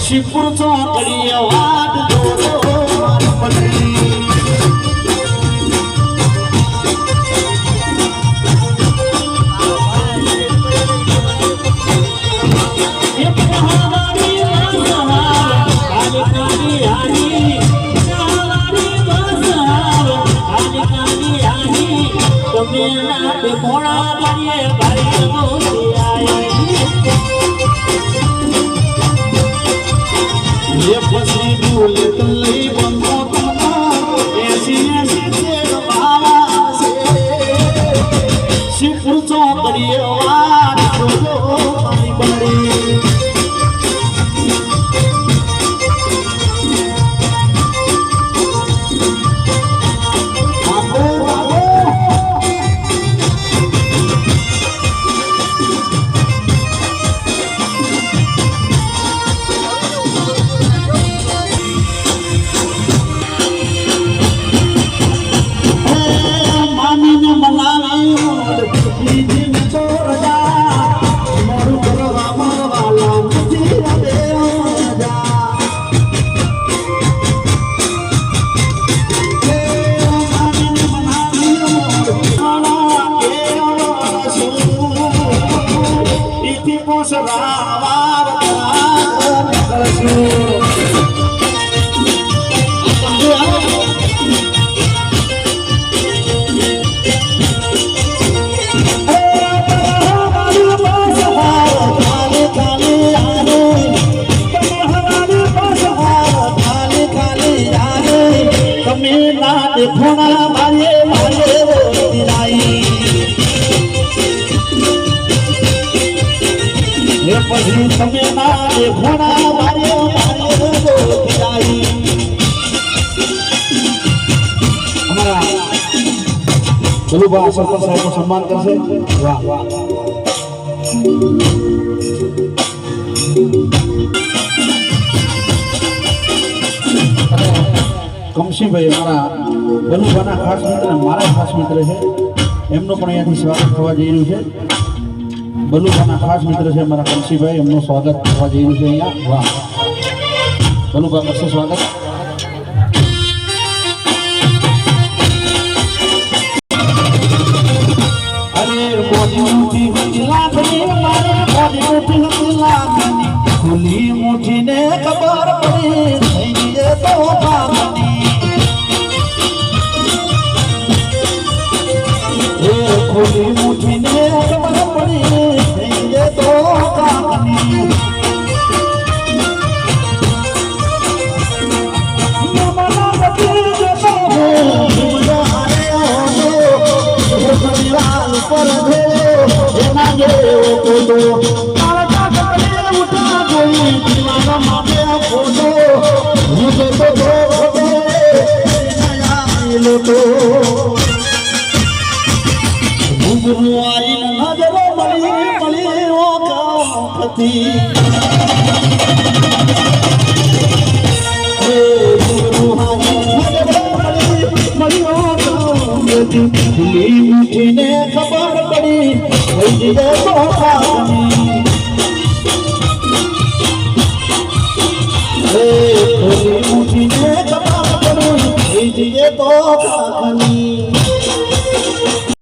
शिवपुर चौकड़ी वाट ये फसली भूल तलई बंदो तना ऐसी ऐसी तेर बाला से शिवपुर चौकड़ी वाट जो पानी बड़ी घोड़ा मारे मारे वो दिलाई ये पछी समय ना ये घोड़ा मारे मारे वो दिलाई हमारा चलो बा सरपंच साहब को सम्मान कर से वाह वाह કમશી ભાઈ મારા બલુબાના ખાસ મિત્ર અને મારા ખાસ મિત્ર છે એમનું પણ અહીંયાથી સ્વાગત થવા જઈ રહ્યું છે બલુબાના ખાસ મિત્ર છે મારા કમશીભાઈ એમનું સ્વાગત થવા જઈ રહ્યું છે અહીંયા વાહ બલુબા કરશે સ્વાગત અરે મોટી મોટી લાગણી મારે મોટી મોટી લાગણી ખુલ્લી મુઠ્ઠીને ખબર પડી થઈ ગઈ તો ભાગની ખુલ્લી મુઠ્ઠીને ખબર પડી થઈ ગઈ તો ભાગની પર એના જેવો કોટો तो घुंघरू आई नजर मली मली वो गाती घुंघरू आई नजर मली मली वो गाती खुली मुट्ठी ने खबर पड़ी वही दे तो खानी खुली मुट्ठी ने खबर पड़ी वही दे तो खानी